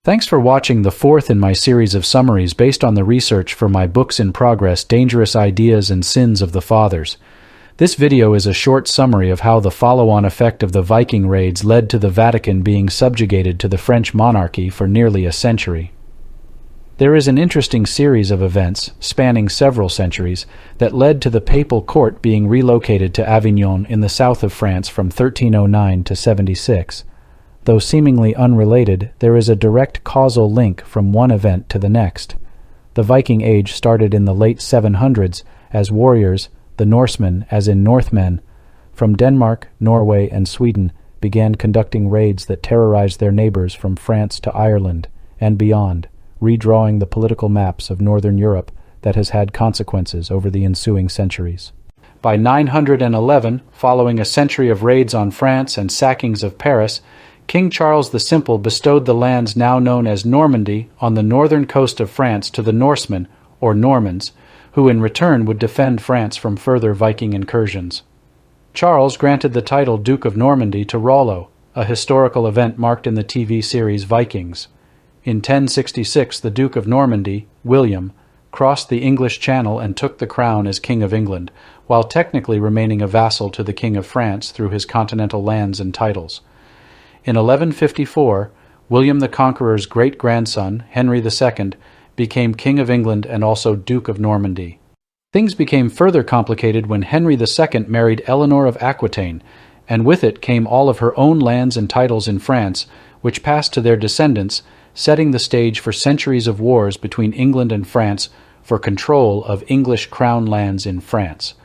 Thanks for watching the fourth in my series of summaries based on the research for my books in progress, Dangerous Ideas and Sins of the Fathers. This video is a short summary of how the follow-on effect of the Viking raids led to the Vatican being subjugated to the French monarchy for nearly a century. There is an interesting series of events, spanning several centuries, that led to the papal court being relocated to Avignon in the south of France from 1309 to 76. Though seemingly unrelated, there is a direct causal link from one event to the next. The Viking Age started in the late 700s as warriors, the Norsemen, as in Northmen, from Denmark, Norway, and Sweden, began conducting raids that terrorized their neighbors from France to Ireland and beyond, redrawing the political maps of Northern Europe that has had consequences over the ensuing centuries. By 911, following a century of raids on France and sackings of Paris, King Charles the Simple bestowed the lands now known as Normandy on the northern coast of France to the Norsemen, or Normans, who in return would defend France from further Viking incursions. Charles granted the title Duke of Normandy to Rollo, a historical event marked in the TV series Vikings. In 1066, the Duke of Normandy, William, crossed the English Channel and took the crown as King of England, while technically remaining a vassal to the King of France through his continental lands and titles. In 1154, William the Conqueror's great-grandson, Henry II, became King of England and also Duke of Normandy. Things became further complicated when Henry II married Eleanor of Aquitaine, and with it came all of her own lands and titles in France, which passed to their descendants, setting the stage for centuries of wars between England and France for control of English crown lands in France.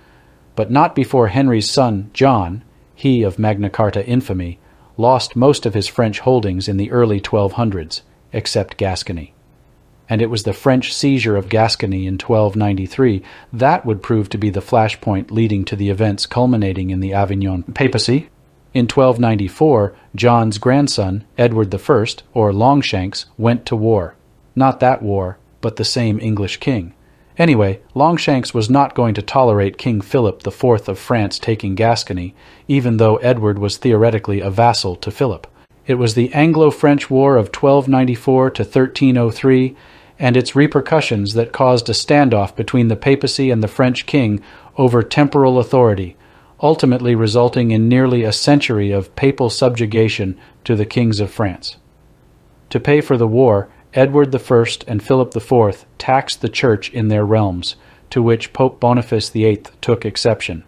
But not before Henry's son, John, he of Magna Carta infamy, lost most of his French holdings in the early 1200s, except Gascony. And it was the French seizure of Gascony in 1293 that would prove to be the flashpoint leading to the events culminating in the Avignon Papacy. In 1294, John's grandson, Edward I, or Longshanks, went to war. Not that war, but the same English king. Anyway, Longshanks was not going to tolerate King Philip IV of France taking Gascony, even though Edward was theoretically a vassal to Philip. It was the Anglo-French War of 1294 to 1303, and its repercussions that caused a standoff between the papacy and the French king over temporal authority, ultimately resulting in nearly a century of papal subjugation to the kings of France. To pay for the war, Edward I and Philip IV taxed the Church in their realms, to which Pope Boniface VIII took exception.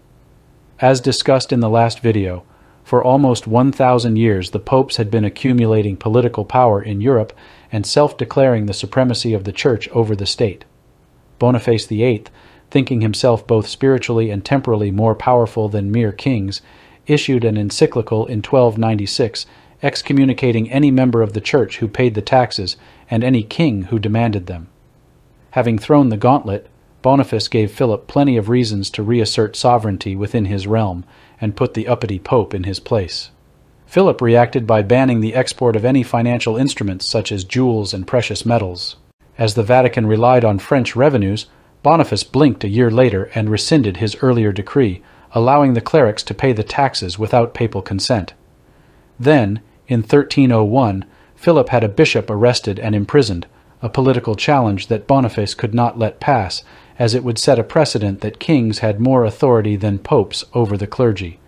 As discussed in the last video, for almost 1,000 years the popes had been accumulating political power in Europe and self-declaring the supremacy of the Church over the state. Boniface VIII, thinking himself both spiritually and temporally more powerful than mere kings, issued an encyclical in 1296 excommunicating any member of the Church who paid the taxes and any king who demanded them. Having thrown the gauntlet, Boniface gave Philip plenty of reasons to reassert sovereignty within his realm and put the uppity pope in his place. Philip reacted by banning the export of any financial instruments such as jewels and precious metals. As the Vatican relied on French revenues, Boniface blinked a year later and rescinded his earlier decree, allowing the clerics to pay the taxes without papal consent. Then, in 1301, Philip had a bishop arrested and imprisoned, a political challenge that Boniface could not let pass, as it would set a precedent that kings had more authority than popes over the clergy.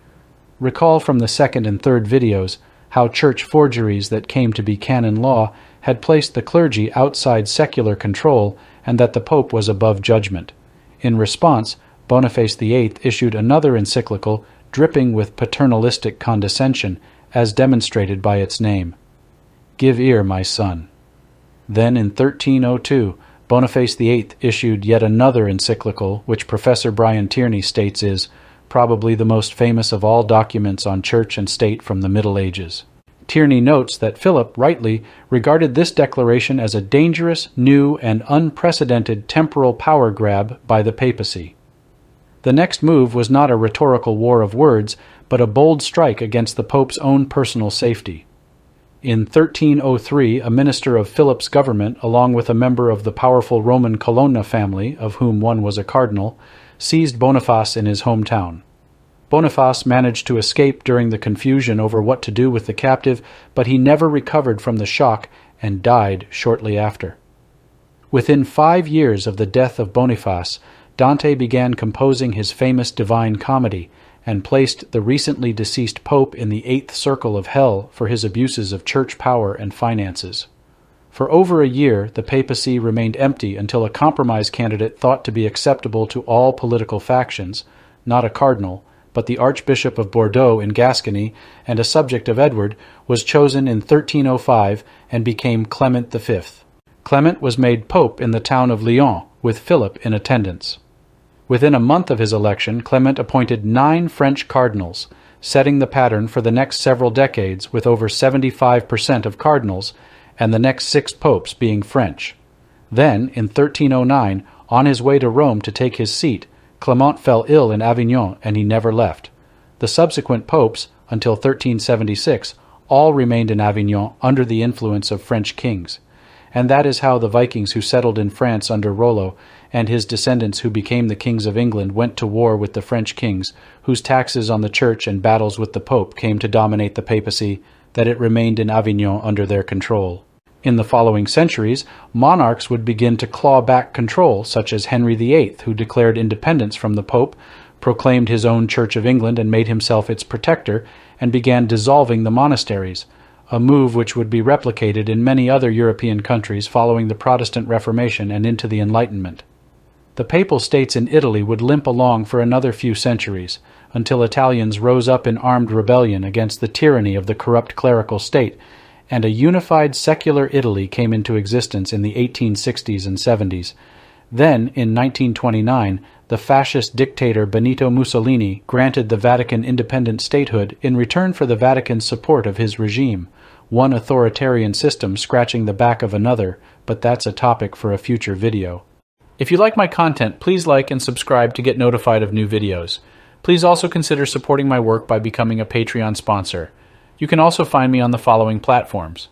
Recall from the second and third videos how church forgeries that came to be canon law had placed the clergy outside secular control and that the pope was above judgment. In response, Boniface VIII issued another encyclical dripping with paternalistic condescension, as demonstrated by its name. Give ear, my son. Then in 1302, Boniface VIII issued yet another encyclical, which Professor Brian Tierney states is probably the most famous of all documents on church and state from the Middle Ages. Tierney notes that Philip rightly regarded this declaration as a dangerous, new, and unprecedented temporal power grab by the papacy. The next move was not a rhetorical war of words, but a bold strike against the Pope's own personal safety. In 1303, a minister of Philip's government, along with a member of the powerful Roman Colonna family, of whom one was a cardinal, seized Boniface in his hometown. Boniface managed to escape during the confusion over what to do with the captive, but he never recovered from the shock and died shortly after. Within 5 years of the death of Boniface, Dante began composing his famous Divine Comedy and placed the recently deceased Pope in the 8th circle of hell for his abuses of church power and finances. For over a year, the papacy remained empty until a compromise candidate thought to be acceptable to all political factions, not a cardinal, but the Archbishop of Bordeaux in Gascony and a subject of Edward, was chosen in 1305 and became Clement V. Clement was made pope in the town of Lyon, with Philip in attendance. Within a month of his election, Clement appointed 9 French cardinals, setting the pattern for the next several decades with over 75% of cardinals, and the next 6 popes being French. Then, in 1309, on his way to Rome to take his seat, Clement fell ill in Avignon and he never left. The subsequent popes, until 1376, all remained in Avignon under the influence of French kings. And that is how the Vikings who settled in France under Rollo and his descendants who became the kings of England went to war with the French kings, whose taxes on the church and battles with the Pope came to dominate the papacy, that it remained in Avignon under their control. In the following centuries, monarchs would begin to claw back control, such as Henry VIII, who declared independence from the Pope, proclaimed his own Church of England and made himself its protector, and began dissolving the monasteries, a move which would be replicated in many other European countries following the Protestant Reformation and into the Enlightenment. The Papal States in Italy would limp along for another few centuries, until Italians rose up in armed rebellion against the tyranny of the corrupt clerical state, and a unified secular Italy came into existence in the 1860s and 70s. Then, in 1929, the fascist dictator Benito Mussolini granted the Vatican independent statehood in return for the Vatican's support of his regime, one authoritarian system scratching the back of another, but that's a topic for a future video. If you like my content, please like and subscribe to get notified of new videos. Please also consider supporting my work by becoming a Patreon sponsor. You can also find me on the following platforms: